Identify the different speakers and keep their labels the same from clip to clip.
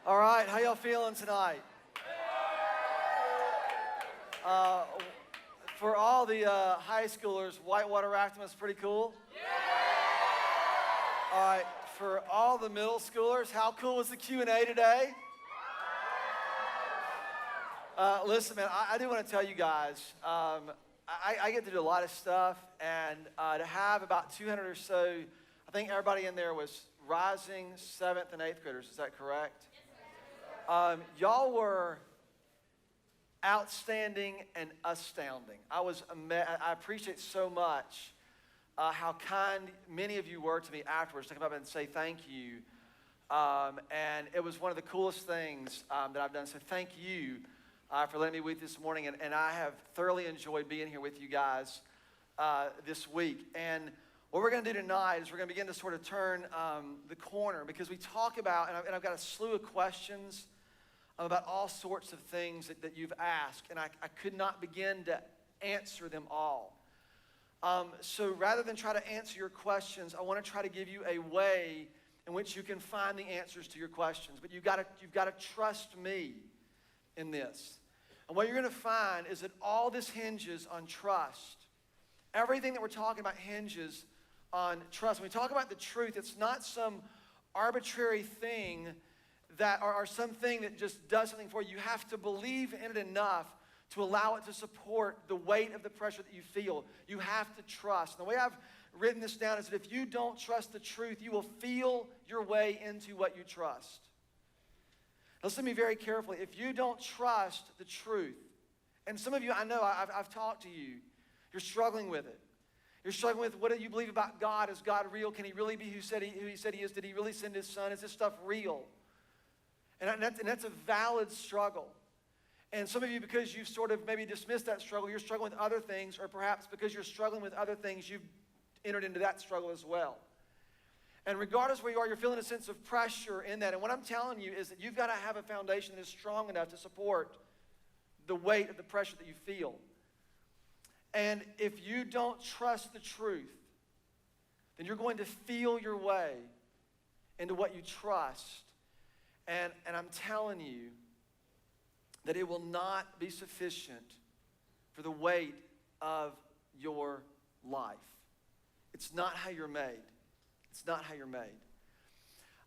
Speaker 1: All right, how y'all feeling tonight? Uh, for all the high schoolers, whitewater rafting was pretty cool. All right, for all the middle schoolers, how cool was the Q&A today? Listen, man, I do want to tell you guys, I get to do a lot of stuff, and to have about 200 or so, I think everybody in there was rising 7th and 8th graders, is that correct? Y'all were outstanding and astounding. I appreciate so much how kind many of you were to me afterwards to come up and say thank you. And it was one of the coolest things that I've done. So thank you for letting me with this morning. And I have thoroughly enjoyed being here with you guys this week. And what we're going to do tonight is we're going to begin to sort of turn the corner, because we talk about, and I've got a slew of questions about all sorts of things that you've asked, and I could not begin to answer them all. So rather than try to answer your questions, I want to try to give you a way in which you can find the answers to your questions. But you've got to trust me in this. And what you're going to find is that all this hinges on trust. Everything that we're talking about hinges on trust. When we talk about the truth, it's not some arbitrary thing or something that just does something for you. You have to believe in it enough to allow it to support the weight of the pressure that you feel. You have to trust. And the way I've written this down is that if you don't trust the truth, you will feel your way into what you trust. Now, listen to me very carefully. If you don't trust the truth, and some of you, I know, I've talked to you, you're struggling with it. You're struggling with, what do you believe about God? Is God real? Can he really be who he said he is? Did he really send his son? Is this stuff real? And that's a valid struggle. And some of you, because you've sort of maybe dismissed that struggle, you're struggling with other things, or perhaps because you're struggling with other things, you've entered into that struggle as well. And regardless where you are, you're feeling a sense of pressure in that. And what I'm telling you is that you've got to have a foundation that is strong enough to support the weight of the pressure that you feel. And if you don't trust the truth, then you're going to feel your way into what you trust. And I'm telling you that it will not be sufficient for the weight of your life. It's not how you're made. It's not how you're made.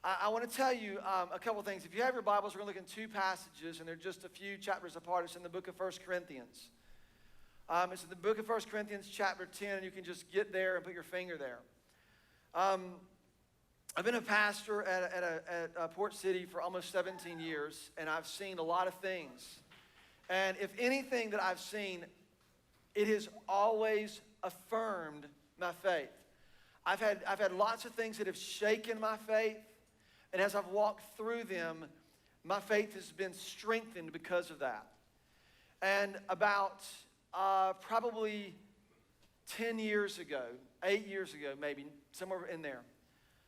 Speaker 1: I want to tell you a couple things. If you have your Bibles, we're going to look in two passages, and they're just a few chapters apart. It's in the book of 1 Corinthians. It's in the book of 1 Corinthians chapter 10, and you can just get there and put your finger there. I've been a pastor at Port City for almost 17 years, and I've seen a lot of things. And if anything that I've seen, it has always affirmed my faith. I've had lots of things that have shaken my faith, and as I've walked through them, my faith has been strengthened because of that. And about probably 10 years ago, 8 years ago maybe, somewhere in there,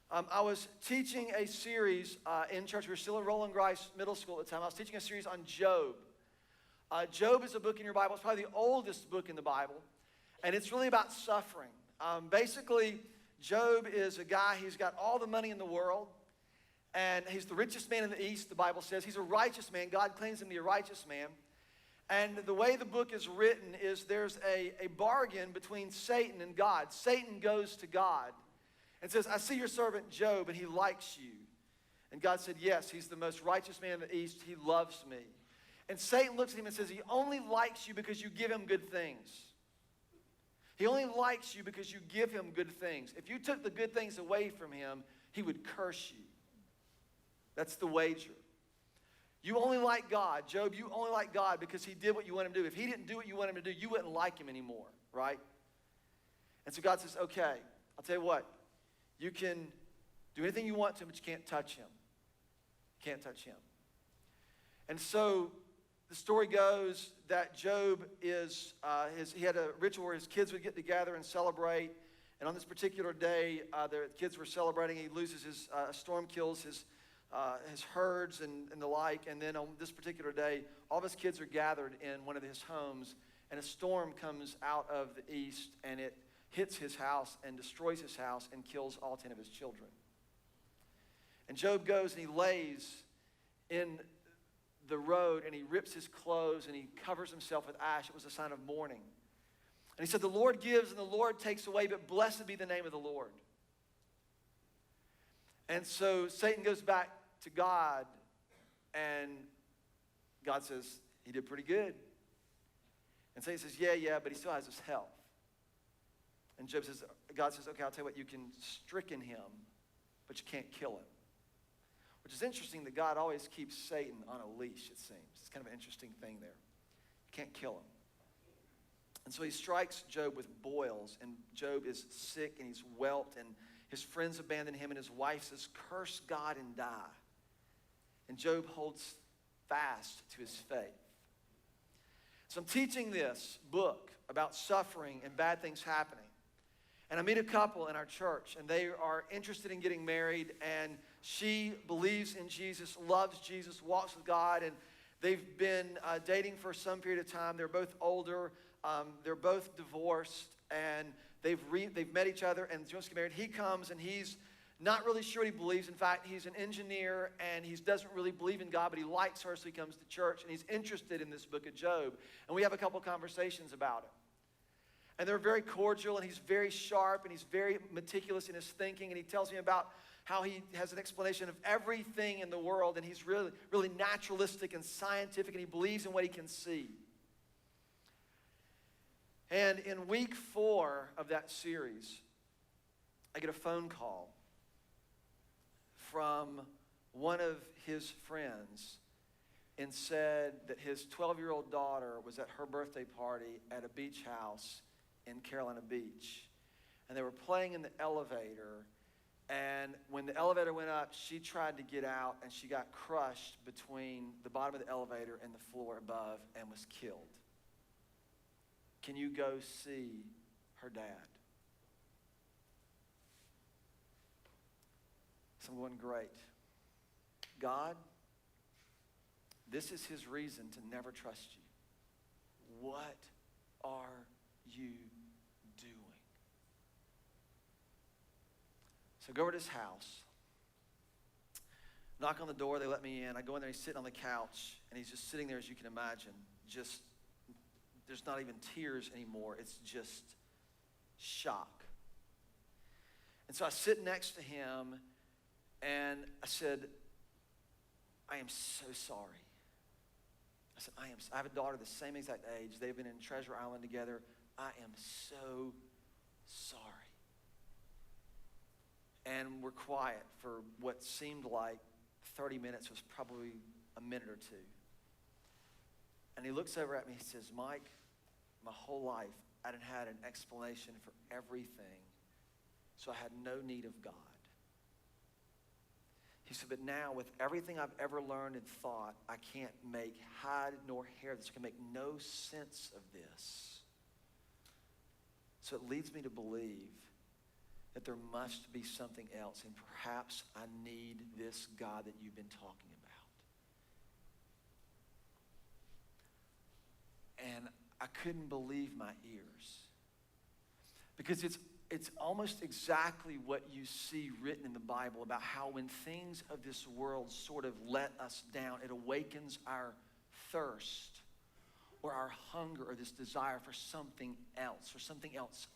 Speaker 1: I was teaching a series in church. We were still at Roland Grice Middle School at the time. I was teaching a series on Job. Job is a book in your Bible. It's probably the oldest book in the Bible, and it's really about suffering. Basically, Job is a guy, he's got all the money in the world, and he's the richest man in the East, the Bible says. He's a righteous man. God claims him to be a righteous man. And the way the book is written is there's a bargain between Satan and God. Satan goes to God and says, I see your servant Job, and he likes you. And God said, yes, he's the most righteous man in the East. He loves me. And Satan looks at him and says, he only likes you because you give him good things. He only likes you because you give him good things. If you took the good things away from him, he would curse you. That's the wager. You only like God. Job, you only like God because he did what you want him to do. If he didn't do what you want him to do, you wouldn't like him anymore, right? And so God says, okay, I'll tell you what. You can do anything you want to him, but you can't touch him. You can't touch him. And so the story goes that Job he had a ritual where his kids would get together and celebrate. And on this particular day, the kids were celebrating. He loses a storm kills his herds and the like. And then on this particular day, all of his kids are gathered in one of his homes. And a storm comes out of the east, and it hits his house and destroys his house and kills all 10 of his children. And Job goes and he lays in the road and he rips his clothes and he covers himself with ash. It was a sign of mourning. And he said, the Lord gives and the Lord takes away, but blessed be the name of the Lord. And so Satan goes back to God, and God says, he did pretty good. And Satan says, yeah, but he still has his health. And God says, okay, I'll tell you what, you can stricken him, but you can't kill him. Which is interesting that God always keeps Satan on a leash, it seems. It's kind of an interesting thing there. You can't kill him. And so he strikes Job with boils, and Job is sick and he's whelped, and his friends abandon him, and his wife says, curse God and die. And Job holds fast to his faith. So I'm teaching this book about suffering and bad things happening. And I meet a couple in our church, and they are interested in getting married, and she believes in Jesus, loves Jesus, walks with God, and they've been dating for some period of time. They're both older. They're both divorced, and they've met each other, and she wants to get married. He comes, and he's not really sure what he believes. In fact, he's an engineer, and he doesn't really believe in God, but he likes her, so he comes to church, and he's interested in this book of Job. And we have a couple conversations about it. And they're very cordial, and he's very sharp, and he's very meticulous in his thinking, and he tells me about how he has an explanation of everything in the world, and he's really, really naturalistic and scientific, and he believes in what he can see. And in week 4 of that series, I get a phone call from one of his friends and said that his 12-year-old daughter was at her birthday party at a beach house in Carolina Beach. And they were playing in the elevator, and when the elevator went up, she tried to get out, and she got crushed between the bottom of the elevator and the floor above and was killed. Can you go see her dad? So I'm going, great. God, this is his reason to never trust you. What are you doing? So I go over to his house, knock on the door, they let me in. I go in there, he's sitting on the couch, and he's just sitting there, as you can imagine, just, there's not even tears anymore. It's just shock. And so I sit next to him, and I said, I am so sorry. I said, I have a daughter the same exact age. They've been in Treasure Island together. I am so sorry. And we're quiet for what seemed like 30 minutes, was probably a minute or two. And he looks over at me, he says, Mike, my whole life I didn't had an explanation for everything, so I had no need of God. He said, but now with everything I've ever learned and thought, I can't make hide nor hair. This can make no sense of this. So it leads me to believe that there must be something else, and perhaps I need this God that you've been talking about. And I couldn't believe my ears, because it's almost exactly what you see written in the Bible about how when things of this world sort of let us down, it awakens our thirst or our hunger or this desire for something else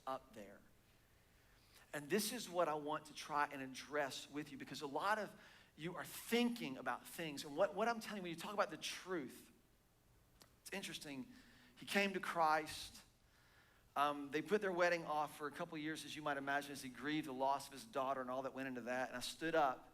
Speaker 1: up there. And this is what I want to try and address with you, because a lot of you are thinking about things. And what I'm telling you, when you talk about the truth, it's interesting. He came to Christ. They put their wedding off for a couple of years, as you might imagine, as he grieved the loss of his daughter and all that went into that. And I stood up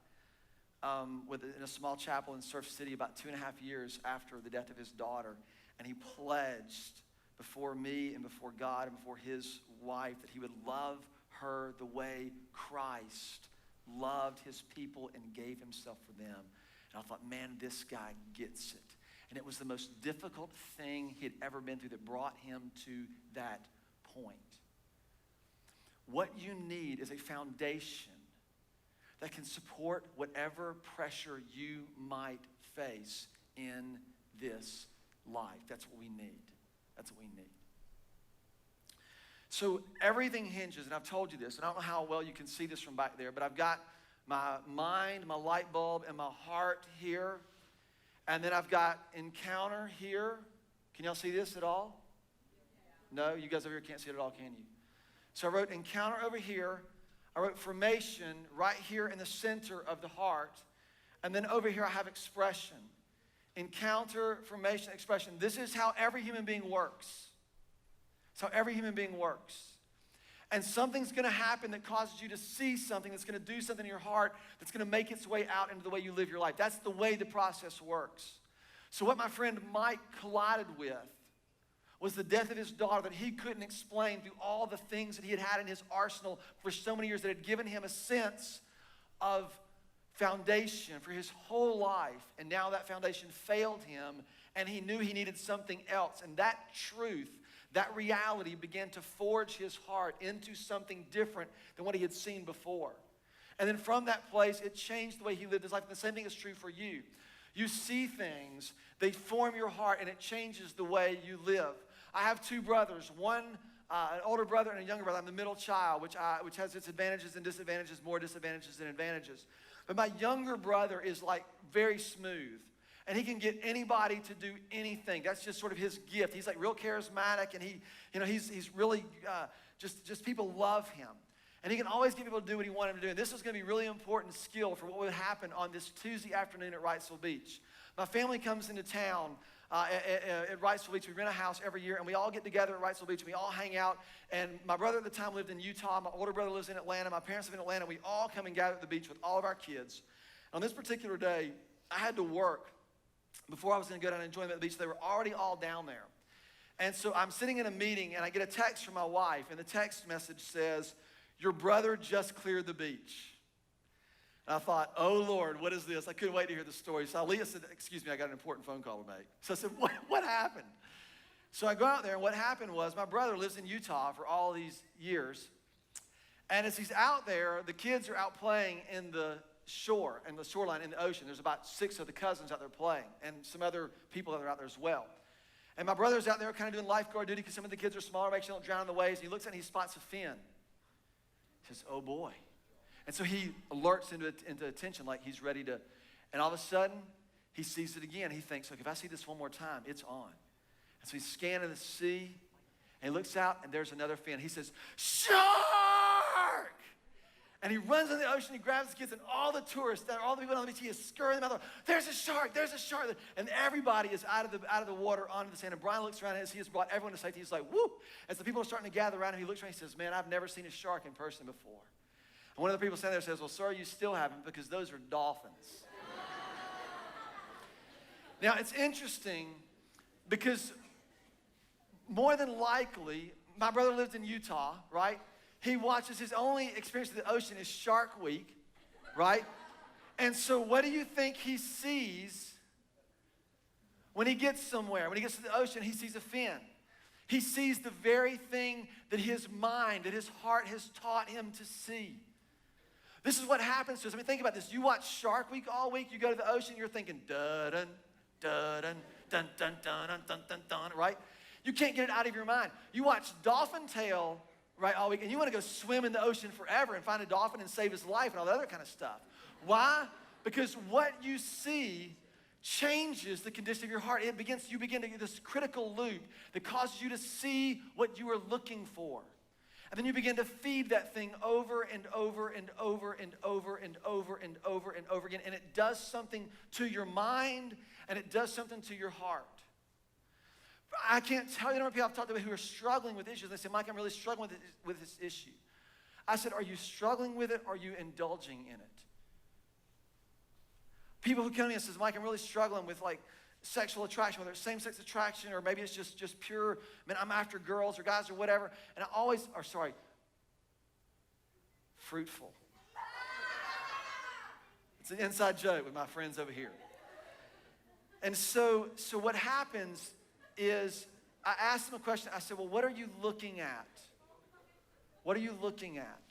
Speaker 1: in a small chapel in Surf City about 2.5 years after the death of his daughter. And he pledged before me and before God and before his wife that he would love her the way Christ loved his people and gave himself for them. And I thought, man, this guy gets it. And it was the most difficult thing he had ever been through that brought him to that point. What you need is a foundation that can support whatever pressure you might face in this life. That's what we need. That's what we need. So everything hinges, and I've told you this, and I don't know how well you can see this from back there, but I've got my mind, my light bulb, and my heart here. And then I've got encounter here. Can y'all see this at all? No, you guys over here can't see it at all, can you? So I wrote encounter over here. I wrote formation right here in the center of the heart. And then over here I have expression. Encounter, formation, expression. This is how every human being works. It's how every human being works. And something's going to happen that causes you to see something that's going to do something in your heart that's going to make its way out into the way you live your life. That's the way the process works. So what my friend Mike collided with was the death of his daughter that he couldn't explain through all the things that he had had in his arsenal for so many years that had given him a sense of foundation for his whole life. And now that foundation failed him, and he knew he needed something else. And that truth, that reality began to forge his heart into something different than what he had seen before. And then from that place, it changed the way he lived his life. And the same thing is true for you. You see things, they form your heart, and it changes the way you live. I have two brothers, one an older brother and a younger brother. I'm the middle child, which has its advantages and disadvantages, more disadvantages than advantages. But my younger brother is like very smooth. And he can get anybody to do anything. That's just sort of his gift. He's like real charismatic, and he's really just people love him. And he can always get people to do what he wanted them to do. And this is going to be a really important skill for what would happen on this Tuesday afternoon at Wrightsville Beach. My family comes into town at Wrightsville Beach. We rent a house every year, and we all get together at Wrightsville Beach. And we all hang out. And my brother at the time lived in Utah. My older brother lives in Atlanta. My parents live in Atlanta. We all come and gather at the beach with all of our kids. On this particular day, I had to work. Before I was going to go down and join them at the beach, they were already all down there. And so I'm sitting in a meeting, and I get a text from my wife, and the text message says, "Your brother just cleared the beach." And I thought, oh, Lord, what is this? I couldn't wait to hear the story. So Leah said, "Excuse me, I got an important phone call to make." So I said, what happened? So I go out there, and what happened was my brother lives in Utah for all these years. And as he's out there, the kids are out playing in the shore and the shoreline in the ocean. There's about 6 of the cousins out there playing, and some other people that are out there as well. And my brother's out there kind of doing lifeguard duty because some of the kids are smaller, make sure they don't drown in the waves. And he looks at it and he spots a fin. He says, "Oh boy." And so he alerts into attention like he's ready to, and all of a sudden he sees it again. He thinks, "Look, if I see this one more time, it's on." And so he's scanning the sea, and he looks out, and there's another fin. He says, "Shark!" And he runs in the ocean, he grabs his kids, and all the tourists, all the people on the beach, he is scurrying them out. "There's a shark, there's a shark." And everybody is out of the water onto the sand. And Brian looks around as he has brought everyone to safety. He's like, "Whoop." As the people are starting to gather around him, he looks around and he says, "Man, I've never seen a shark in person before." And one of the people standing there says, "Well, sir, you still haven't, because those are dolphins." Now, it's interesting because more than likely, my brother lived in Utah, right? He watches, his only experience of the ocean is Shark Week, right? And so what do you think he sees when he gets somewhere? When he gets to the ocean, he sees a fin. He sees the very thing that his mind, that his heart has taught him to see. This is what happens to us. I mean, think about this. You watch Shark Week all week. You go to the ocean, you're thinking, dun-dun, dun-dun, dun-dun, dun-dun, dun-dun, dun, right? You can't get it out of your mind. You watch Dolphin Tale, right, all week, and you want to go swim in the ocean forever and find a dolphin and save his life and all that other kind of stuff. Why? Because what you see changes the condition of your heart. You begin to get this critical loop that causes you to see what you are looking for. And then you begin to feed that thing over and over and over and over and over and over and over again. And it does something to your mind, and it does something to your heart. I can't tell you how many people I've talked to who are struggling with issues. They say, "Mike, I'm really struggling with this issue." I said, "Are you struggling with it, or are you indulging in it?" People who come to me and says, "Mike, I'm really struggling with like sexual attraction, whether it's same-sex attraction or maybe it's just pure, man, I'm after girls or guys or whatever." And fruitful. It's an inside joke with my friends over here. And so what happens is I asked them a question. I said, "Well, what are you looking at? What are you looking at?"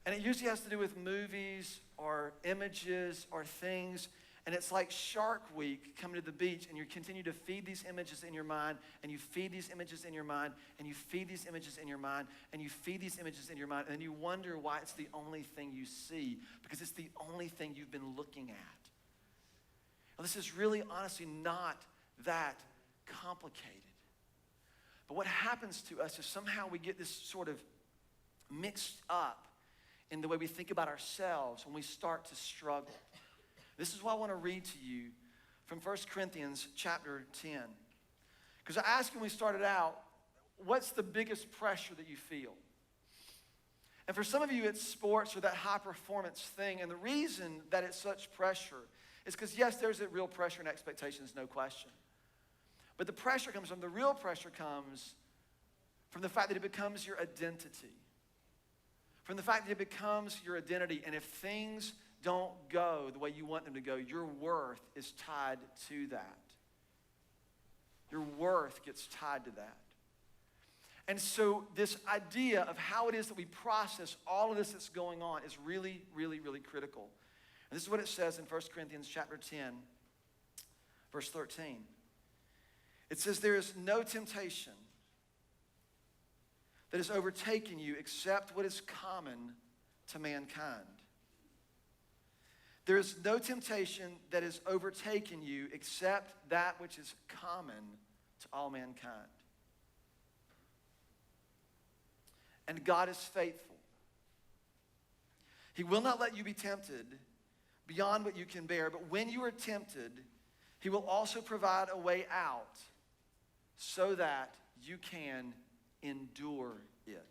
Speaker 1: And it usually has to do with movies or images or things. And it's like Shark Week coming to the beach, and you continue to feed these images in your mind, and you feed these images in your mind, and you feed these images in your mind, and you feed these images in your mind, and then you wonder why it's the only thing you see, because it's the only thing you've been looking at. Now, this is really, honestly, not that complicated. But what happens to us is somehow we get this sort of mixed up in the way we think about ourselves when we start to struggle. This is why I want to read to you from 1 Corinthians chapter 10. Because I asked when we started out, what's the biggest pressure that you feel? And for some of you, it's sports or that high performance thing. And the reason that it's such pressure is because, yes, there's a real pressure and expectations, no question. But the real pressure comes from the fact that it becomes your identity. From the fact that it becomes your identity. And if things don't go the way you want them to go, your worth is tied to that. Your worth gets tied to that. And so this idea of how it is that we process all of this that's going on is really, really, really critical. And this is what it says in 1 Corinthians chapter 10, verse 13. It says, there is no temptation that has overtaken you except what is common to mankind. There is no temptation that has overtaken you except that which is common to all mankind. And God is faithful. He will not let you be tempted beyond what you can bear, but when you are tempted, he will also provide a way out so that you can endure it.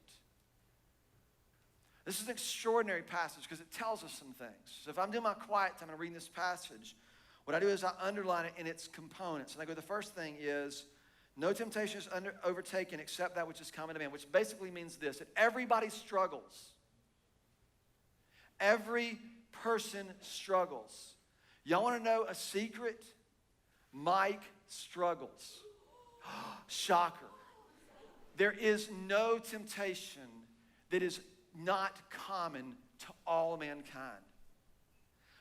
Speaker 1: This is an extraordinary passage because it tells us some things. So if I'm doing my quiet time and I'm reading this passage, what I do is I underline it in its components. And I go, the first thing is, no temptation is overtaken except that which is common to man, which basically means this, that everybody struggles. Every person struggles. Y'all want to know a secret? Mike struggles. Shocker. There is no temptation that is not common to all mankind.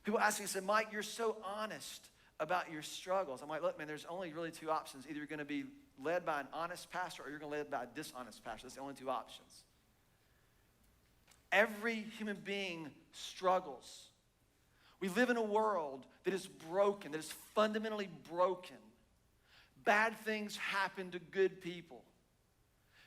Speaker 1: People ask me, say, Mike, you're so honest about your struggles. I'm like, look, man, there's only really two options. Either you're going to be led by an honest pastor or you're going to be led by a dishonest pastor. That's the only two options. Every human being struggles. We live in a world that is broken, that is fundamentally broken. Bad things happen to good people.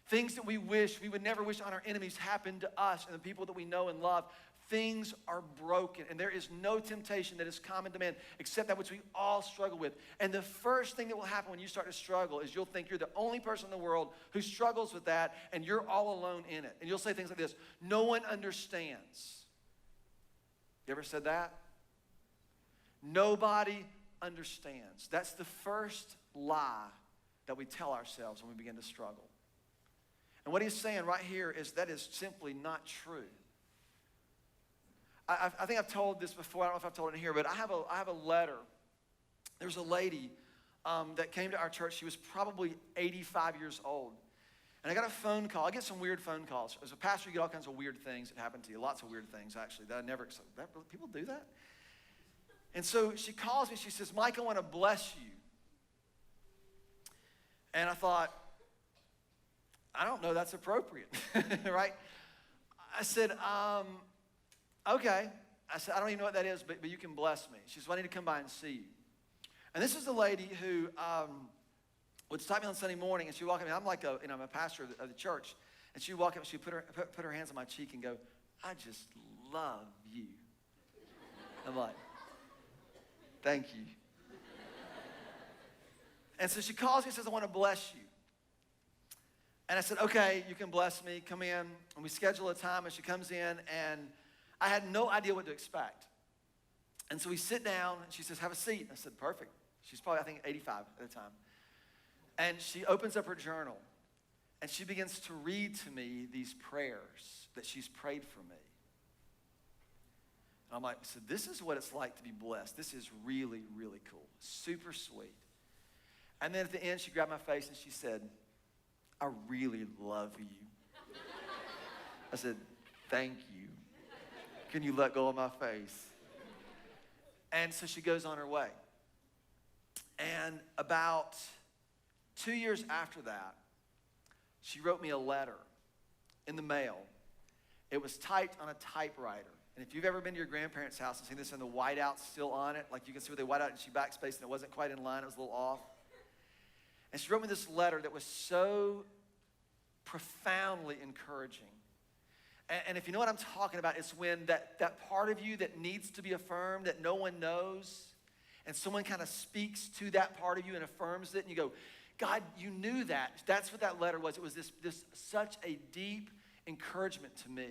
Speaker 1: Things that we would never wish on our enemies happen to us and the people that we know and love. Things are broken, and there is no temptation that is common to man except that which we all struggle with. And the first thing that will happen when you start to struggle is you'll think you're the only person in the world who struggles with that, and you're all alone in it. And you'll say things like this, no one understands. You ever said that? Nobody understands. That's the first lie that we tell ourselves when we begin to struggle. And what he's saying right here is that is simply not true. I think I've told this before. I don't know if I've told it in here, but I have a letter. There's a lady that came to our church. She was probably 85 years old. And I got a phone call. I get some weird phone calls. As a pastor, you get all kinds of weird things that happen to you. Lots of weird things, actually, that I never expected. People do that? And so she calls me. She says, Mike, I want to bless you. And I thought, I don't know that's appropriate, right? I said, okay. I said, I don't even know what that is, but you can bless me. She said, well, I need to come by and see you. And this is the lady who would stop me on Sunday morning, and she'd walk up to me. I'm like I'm a pastor of the church. And she'd walk up, she'd put her hands on my cheek and go, I just love you. I'm like, thank you. And so she calls me and says, I want to bless you. And I said, okay, you can bless me. Come in. And we schedule a time, and she comes in, and I had no idea what to expect. And so we sit down, and she says, have a seat. I said, perfect. She's probably, I think, 85 at the time. And she opens up her journal, and she begins to read to me these prayers that she's prayed for me. And I'm like, so this is what it's like to be blessed. This is really, really cool. Super sweet. And then at the end, she grabbed my face, and she said, I really love you. I said, thank you. Can you let go of my face? And so she goes on her way. And about 2 years after that, she wrote me a letter in the mail. It was typed on a typewriter. And if you've ever been to your grandparents' house and seen this and the whiteout still on it, like you can see where they white out and she backspaced and it wasn't quite in line, it was a little off. And she wrote me this letter that was so profoundly encouraging. And if you know what I'm talking about, it's when that part of you that needs to be affirmed, that no one knows, and someone kind of speaks to that part of you and affirms it, and you go, God, you knew that. That's what that letter was. It was this such a deep encouragement to me.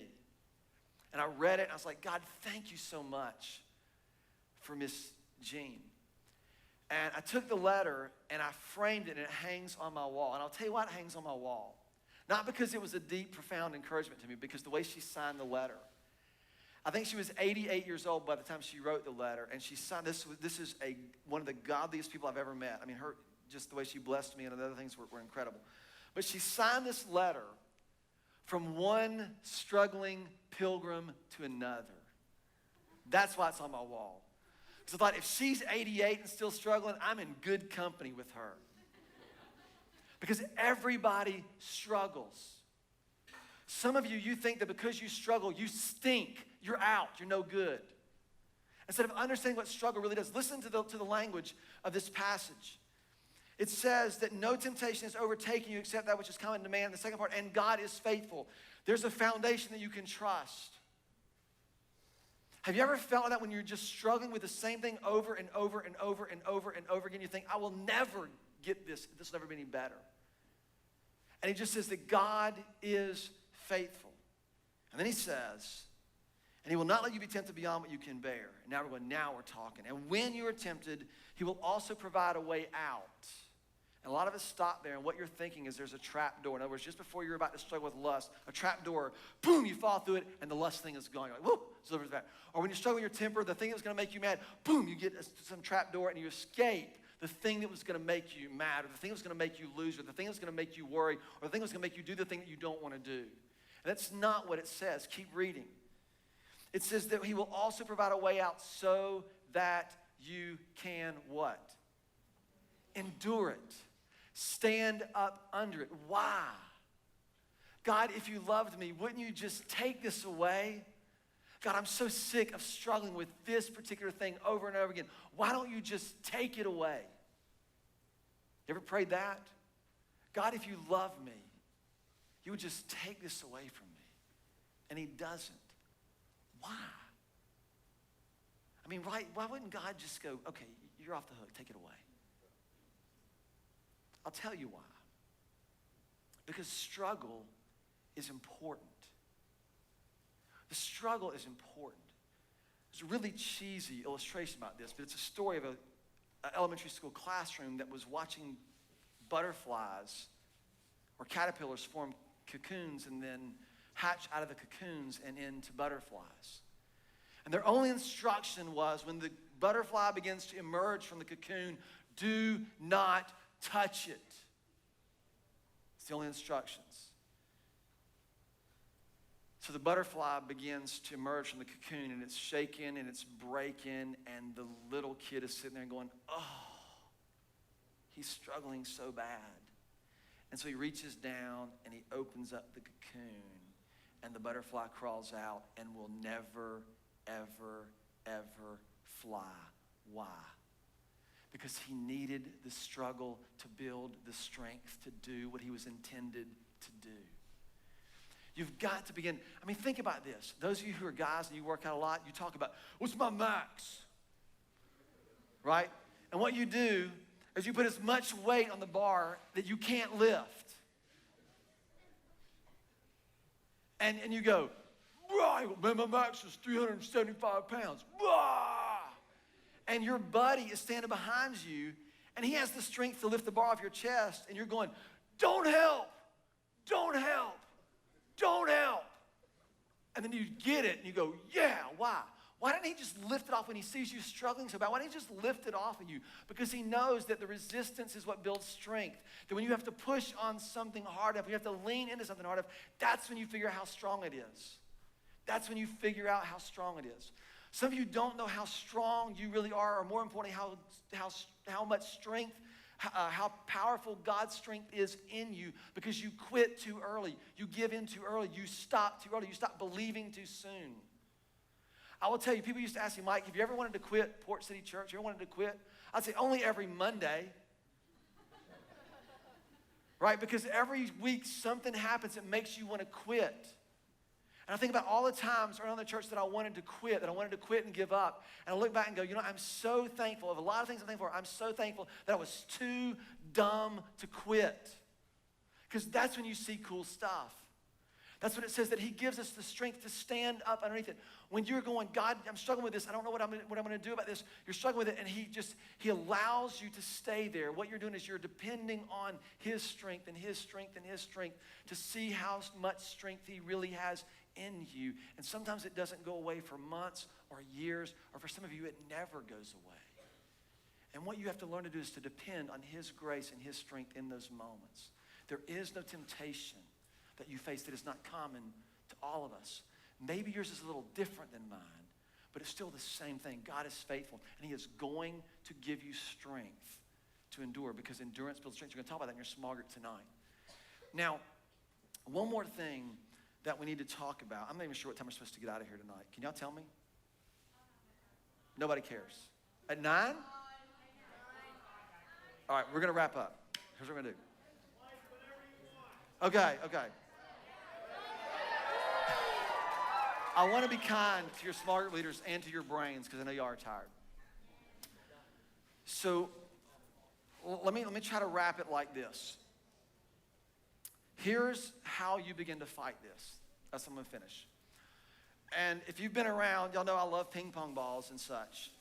Speaker 1: And I read it, and I was like, God, thank you so much for Miss Jean. And I took the letter, and I framed it, and it hangs on my wall. And I'll tell you why it hangs on my wall. Not because it was a deep, profound encouragement to me, because the way she signed the letter. I think she was 88 years old by the time she wrote the letter, and she signed this. This is one of the godliest people I've ever met. I mean, just the way she blessed me and the other things were incredible. But she signed this letter from one struggling pilgrim to another. That's why it's on my wall. Because I thought, if she's 88 and still struggling, I'm in good company with her. Because everybody struggles. Some of you think that because you struggle, you stink, you're out, you're no good. Instead of understanding what struggle really does, listen to the language of this passage. It says that no temptation is overtaking you except that which is common to man. The second part, and God is faithful. There's a foundation that you can trust. Have you ever felt like that when you're just struggling with the same thing over and over and over and over and over again? You think, I will never get this. This will never be any better. And he just says that God is faithful. And then he says, and he will not let you be tempted beyond what you can bear. And now we're talking. And when you are tempted, he will also provide a way out. And a lot of us stop there, and what you're thinking is there's a trap door. In other words, just before you're about to struggle with lust, a trap door, boom, you fall through it, and the lust thing is gone. You're like, whoop, it's over that. Or when you're struggling with your temper, the thing that's going to make you mad, boom, you get some trap door, and you escape the thing that was going to make you mad, or the thing that was going to make you lose, or the thing that was going to make you worry, or the thing that was going to make you do the thing that you don't want to do. And that's not what it says. Keep reading. It says that he will also provide a way out so that you can what? Endure it. Stand up under it. Why? God, if you loved me, wouldn't you just take this away? God, I'm so sick of struggling with this particular thing over and over again. Why don't you just take it away? You ever prayed that? God, if you love me, you would just take this away from me. And he doesn't. Why? I mean, right? Why wouldn't God just go, okay, you're off the hook, take it away? I'll tell you why. Because struggle is important. The struggle is important. There's a really cheesy illustration about this, but it's a story of an elementary school classroom that was watching butterflies or caterpillars form cocoons and then hatch out of the cocoons and into butterflies. And their only instruction was, when the butterfly begins to emerge from the cocoon, do not touch it. It's the only instructions. So the butterfly begins to emerge from the cocoon, and it's shaking and it's breaking, and the little kid is sitting there and going, oh, he's struggling so bad. And so he reaches down and he opens up the cocoon, and the butterfly crawls out and will never, ever, ever fly. Why? Because he needed the struggle to build the strength to do what he was intended to do. You've got to begin. I mean, think about this. Those of you who are guys and you work out a lot, you talk about, what's my max? Right? And what you do is you put as much weight on the bar that you can't lift. And you go, right, man, my max is 375 pounds. And your buddy is standing behind you, and he has the strength to lift the bar off your chest, and you're going, don't help, don't help, don't help. And then you get it, and you go, yeah, why? Why didn't he just lift it off when he sees you struggling so bad? Why didn't he just lift it off of you? Because he knows that the resistance is what builds strength. That when you have to push on something hard enough, you have to lean into something hard enough, that's when you figure out how strong it is. That's when you figure out how strong it is. Some of you don't know how strong you really are, or more importantly, how much strength, how powerful God's strength is in you, because you quit too early. You give in too early. You stop too early. You stop believing too soon. I will tell you, people used to ask me, Mike, have you ever wanted to quit Port City Church? You ever wanted to quit? I'd say only every Monday. Right? Because every week something happens that makes you want to quit. And I think about all the times around the church that I wanted to quit, and give up. And I look back and go, I'm so thankful. Of a lot of things I'm thankful for, I'm so thankful that I was too dumb to quit. Because that's when you see cool stuff. That's when it says that he gives us the strength to stand up underneath it. When you're going, God, I'm struggling with this. I don't know what I'm going to do about this. You're struggling with it, and he allows you to stay there. What you're doing is you're depending on his strength and his strength and his strength to see how much strength he really has in you. And sometimes it doesn't go away for months or years, or for some of you, it never goes away. And what you have to learn to do is to depend on his grace and his strength in those moments. There is no temptation that you face that is not common to all of us. Maybe yours is a little different than mine, but it's still the same thing. God is faithful, and he is going to give you strength to endure, because endurance builds strength. You're going to talk about that in your small group tonight. Now, one more thing that we need to talk about. I'm not even sure what time we're supposed to get out of here tonight. Can y'all tell me? Nobody cares. At 9? All right, we're going to wrap up. Here's what we're going to do. Okay. I want to be kind to your small group leaders and to your brains, because I know y'all are tired. So let me try to wrap it like this. Here's how you begin to fight this. That's how I'm going to finish. And if you've been around, y'all know I love ping pong balls and such.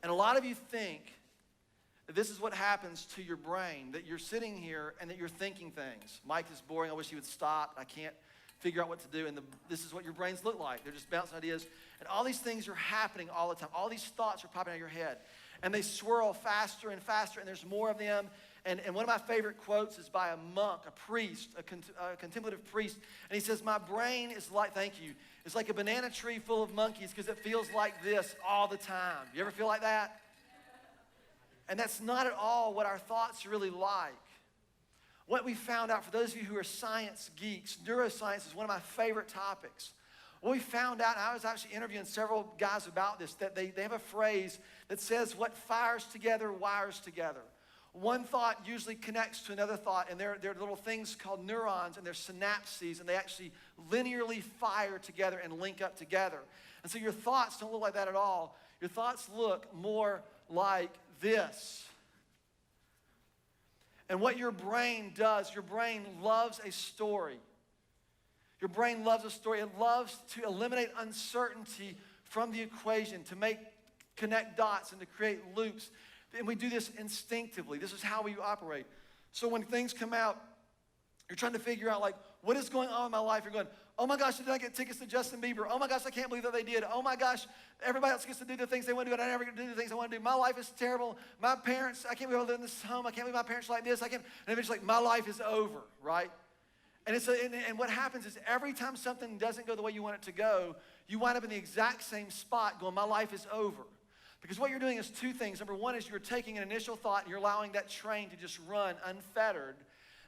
Speaker 1: And a lot of you think that this is what happens to your brain, that you're sitting here and that you're thinking things. Mike, this is boring. I wish he would stop. I can't figure out what to do. And this is what your brains look like. They're just bouncing ideas. And all these things are happening all the time. All these thoughts are popping out of your head. And they swirl faster and faster, and there's more of them. And one of my favorite quotes is by a monk, a priest, a contemplative priest. And he says, my brain is like, thank you, it's like a banana tree full of monkeys, because it feels like this all the time. You ever feel like that? And that's not at all what our thoughts are really like. What we found out, for those of you who are science geeks, neuroscience is one of my favorite topics. What we found out, and I was actually interviewing several guys about this, that they have a phrase that says what fires together wires together. One thought usually connects to another thought, and there are little things called neurons, and they're synapses, and they actually linearly fire together and link up together. And so your thoughts don't look like that at all. Your thoughts look more like this. And what your brain does, your brain loves a story. Your brain loves a story. It loves to eliminate uncertainty from the equation, to connect dots and to create loops. And we do this instinctively. This is how we operate. So when things come out, you're trying to figure out, like, what is going on in my life? You're going, oh my gosh, did I get tickets to Justin Bieber? Oh my gosh, I can't believe that they did. Oh my gosh, everybody else gets to do the things they want to do, and I never get to do the things I want to do. My life is terrible. My parents, I can't believe I live in this home. I can't believe my parents are like this. And eventually, like, my life is over, right? And what happens is every time something doesn't go the way you want it to go, you wind up in the exact same spot going, my life is over. Because what you're doing is two things. Number one is you're taking an initial thought and you're allowing that train to just run unfettered.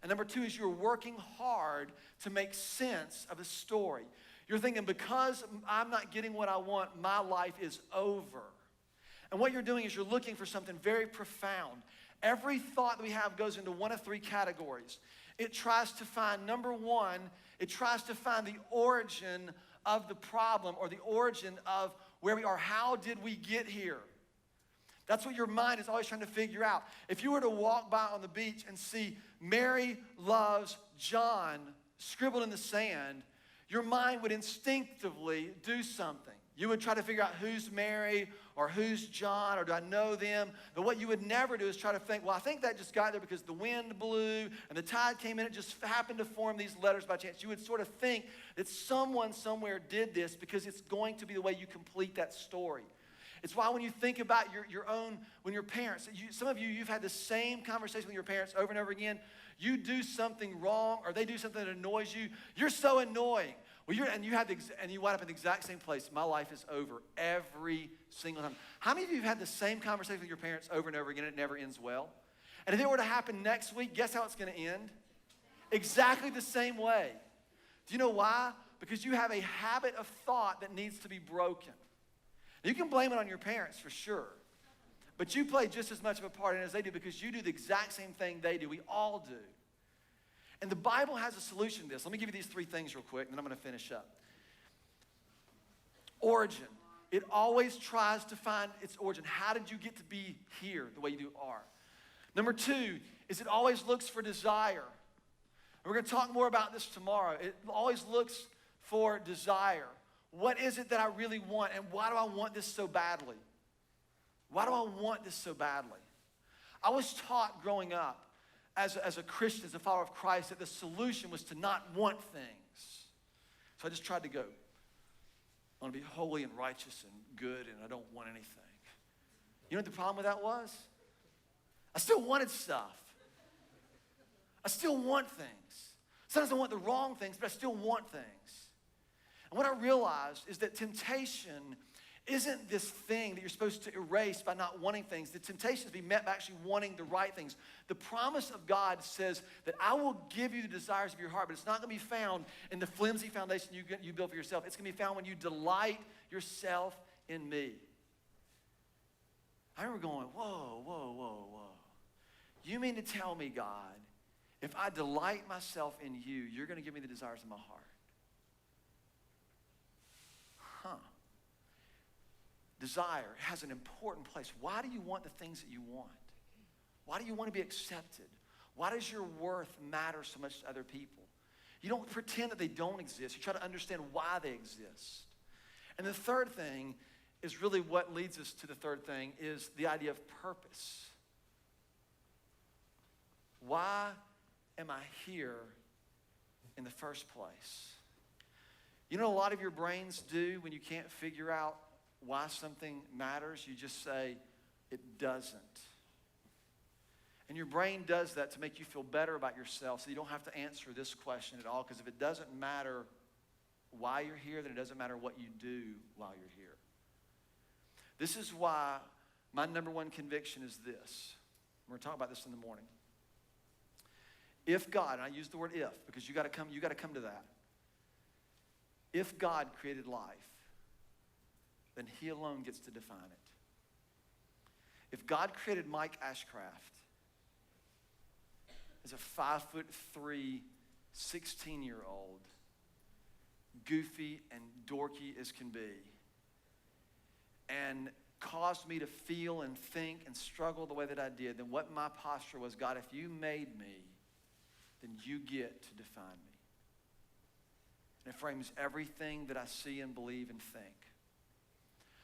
Speaker 1: And number two is you're working hard to make sense of a story. You're thinking, because I'm not getting what I want, my life is over. And what you're doing is you're looking for something very profound. Every thought that we have goes into one of three categories. It tries to find, number one, it tries to find the origin of the problem, or the origin of where we are. How did we get here? That's what your mind is always trying to figure out. If you were to walk by on the beach and see Mary loves John scribbled in the sand, your mind would instinctively do something. You would try to figure out who's Mary or who's John, or do I know them? But what you would never do is try to think, well, I think that just got there because the wind blew and the tide came in. It just happened to form these letters by chance. You would sort of think that someone somewhere did this, because it's going to be the way you complete that story. It's why when you think about your own, when your parents, some of you, you've had the same conversation with your parents over and over again. You do something wrong, or they do something that annoys you. You're so annoying. Well, you wind up in the exact same place. My life is over every single time. How many of you have had the same conversation with your parents over and over again, and it never ends well? And if it were to happen next week, guess how it's going to end? Exactly the same way. Do you know why? Because you have a habit of thought that needs to be broken. You can blame it on your parents for sure, but you play just as much of a part in it as they do because you do the exact same thing they do. We all do. And the Bible has a solution to this. Let me give you these three things real quick, and then I'm going to finish up. Origin. It always tries to find its origin. How did you get to be here the way you are? Number two is it always looks for desire. We're going to talk more about this tomorrow. It always looks for desire. What is it that I really want, and why do I want this so badly? Why do I want this so badly? I was taught growing up as a Christian, as a follower of Christ, that the solution was to not want things. So I just tried to go, I want to be holy and righteous and good, and I don't want anything. You know what the problem with that was? I still wanted stuff. I still want things. Sometimes I want the wrong things, but I still want things. And what I realized is that temptation isn't this thing that you're supposed to erase by not wanting things. The temptation is to be met by actually wanting the right things. The promise of God says that I will give you the desires of your heart, but it's not going to be found in the flimsy foundation you build for yourself. It's going to be found when you delight yourself in me. I remember going, whoa, whoa, whoa, whoa. You mean to tell me, God, if I delight myself in you, you're going to give me the desires of my heart? Huh. Desire has an important place. Why do you want the things that you want? Why do you want to be accepted? Why does your worth matter so much to other people? You don't pretend that they don't exist. You try to understand why they exist. And the third thing is really what leads us to the third thing is the idea of purpose. Why am I here in the first place? You know what a lot of your brains do when you can't figure out why something matters? You just say, it doesn't. And your brain does that to make you feel better about yourself so you don't have to answer this question at all, because if it doesn't matter why you're here, then it doesn't matter what you do while you're here. This is why my number one conviction is this. We're going to talk about this in the morning. If God, and I use the word if because you got to come to that. If God created life, then he alone gets to define it. If God created Mike Ashcraft as a 5'3", 16-year-old, goofy and dorky as can be, and caused me to feel and think and struggle the way that I did, then what my posture was, God, if you made me, then you get to define me. And it frames everything that I see and believe and think.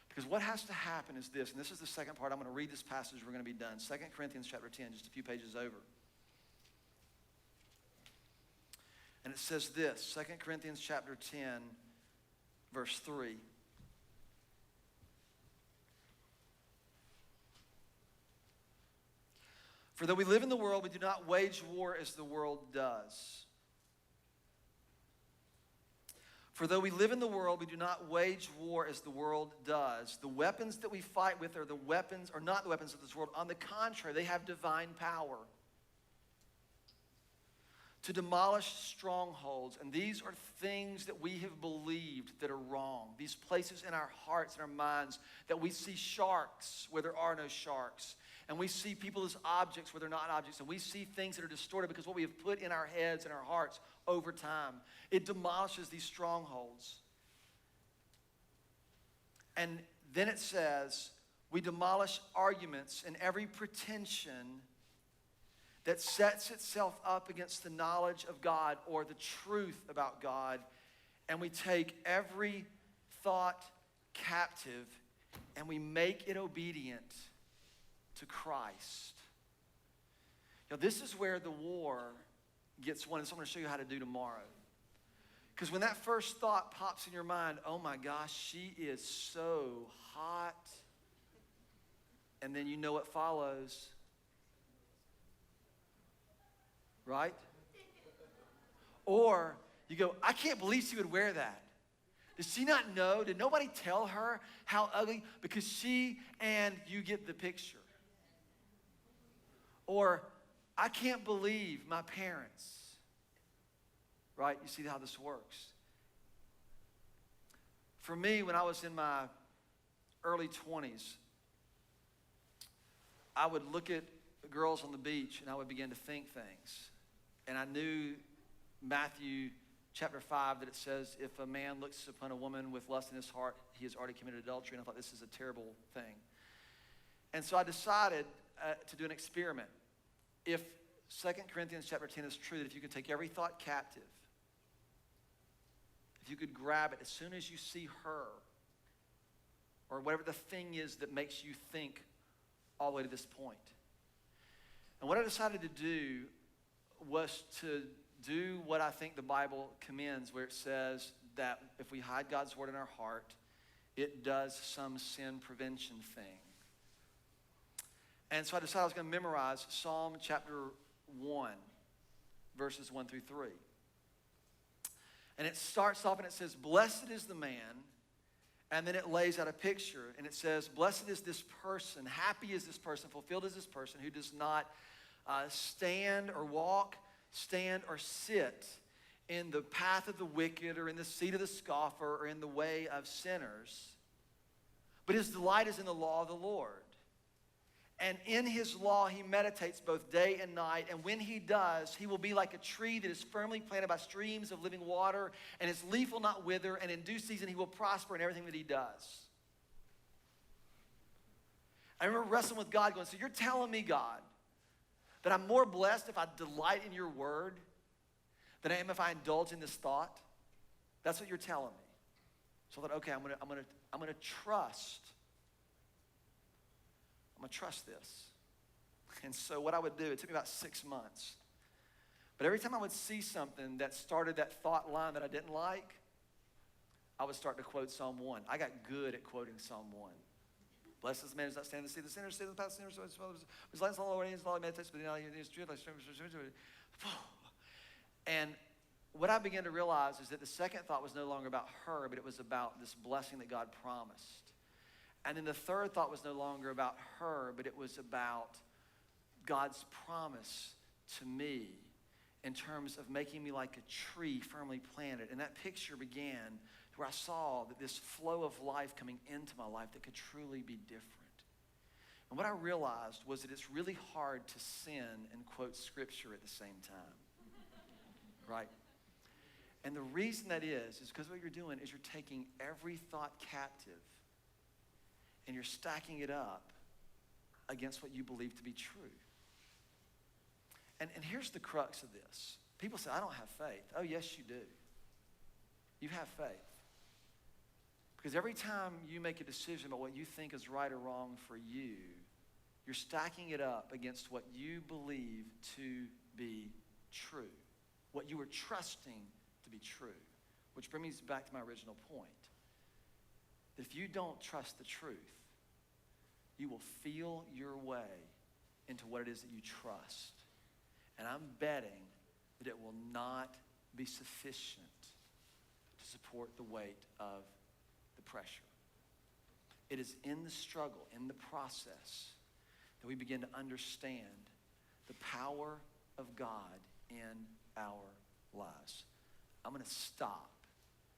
Speaker 1: Because what has to happen is this, and this is the second part. I'm going to read this passage. We're going to be done. 2 Corinthians chapter 10, just a few pages over. And it says this, 2 Corinthians chapter 10, verse 3. For though we live in the world, we do not wage war as the world does. For though we live in the world, we do not wage war as the world does. The weapons that we fight with are not the weapons of this world. On the contrary, they have divine power to demolish strongholds. And these are things that we have believed that are wrong. These places in our hearts and our minds that we see sharks where there are no sharks. And we see people as objects where they're not objects. And we see things that are distorted because what we have put in our heads and our hearts over time. It demolishes these strongholds. And then it says, we demolish arguments and every pretension that sets itself up against the knowledge of God or the truth about God. And we take every thought captive and we make it obedient to Christ. Now, this is where the war gets won. So I'm going to show you how to do tomorrow. Because when that first thought pops in your mind, oh my gosh, she is so hot. And then you know what follows. Right? Or you go, I can't believe she would wear that. Does she not know? Did nobody tell her how ugly? Because she and you get the picture. Or, I can't believe my parents. Right? You see how this works. For me, when I was in my early 20s, I would look at girls on the beach and I would begin to think things. And I knew Matthew chapter 5 that it says, if a man looks upon a woman with lust in his heart, he has already committed adultery. And I thought, this is a terrible thing. And so I decided to do an experiment. If 2 Corinthians chapter 10 is true, that if you could take every thought captive, if you could grab it as soon as you see her, or whatever the thing is that makes you think all the way to this point. And what I decided to do was to do what I think the Bible commends, where it says that if we hide God's word in our heart, it does some sin prevention thing. And so I decided I was going to memorize Psalm chapter 1, verses 1 through 3. And it starts off and it says, blessed is the man. And then it lays out a picture and it says, blessed is this person, happy is this person, fulfilled is this person who does not stand or sit in the path of the wicked or in the seat of the scoffer or in the way of sinners. But his delight is in the law of the Lord. And in his law he meditates both day and night. And when he does, he will be like a tree that is firmly planted by streams of living water, and its leaf will not wither, and in due season he will prosper in everything that he does. I remember wrestling with God going, so you're telling me, God, that I'm more blessed if I delight in your word than I am if I indulge in this thought? That's what you're telling me. So I thought, okay, I'm gonna trust. I'm going to trust this. And so what I would do, it took me about 6 months. But every time I would see something that started that thought line that I didn't like, I would start to quote Psalm 1. I got good at quoting Psalm 1. Blessed is the man who does not stand in the seat of the sinners, sit in the path of sinners, his light is on the Lord, and his law meditates, but his truth, like and what I began to realize is that the second thought was no longer about her, but it was about this blessing that God promised. And then the third thought was no longer about her, but it was about God's promise to me in terms of making me like a tree firmly planted. And that picture began where I saw that this flow of life coming into my life that could truly be different. And what I realized was that it's really hard to sin and quote scripture at the same time, right? And the reason that is because what you're doing is you're taking every thought captive and you're stacking it up against what you believe to be true. And here's the crux of this. People say, I don't have faith. Oh, yes, you do. You have faith. Because every time you make a decision about what you think is right or wrong for you, you're stacking it up against what you believe to be true, what you are trusting to be true, which brings me back to my original point. That if you don't trust the truth, you will feel your way into what it is that you trust. And I'm betting that it will not be sufficient to support the weight of the pressure. It is in the struggle, in the process, that we begin to understand the power of God in our lives. I'm going to stop,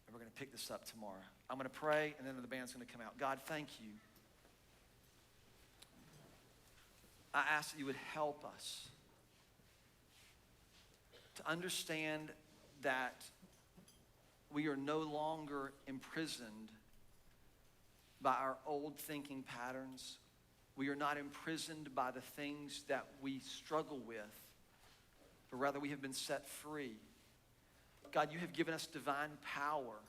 Speaker 1: and we're going to pick this up tomorrow. I'm going to pray, and then the band's going to come out. God, thank you. I ask that you would help us to understand that we are no longer imprisoned by our old thinking patterns. We are not imprisoned by the things that we struggle with, but rather we have been set free. God, you have given us divine power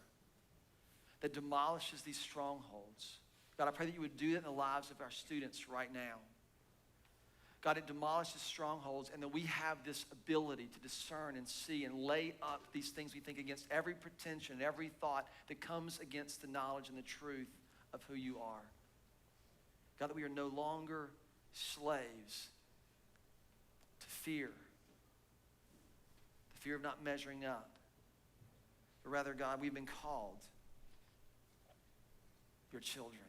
Speaker 1: that demolishes these strongholds. God, I pray that you would do that in the lives of our students right now. God, it demolishes strongholds, and that we have this ability to discern and see and lay up these things we think against every pretension, every thought that comes against the knowledge and the truth of who you are. God, that we are no longer slaves to fear, the fear of not measuring up. But rather, God, we've been called your children.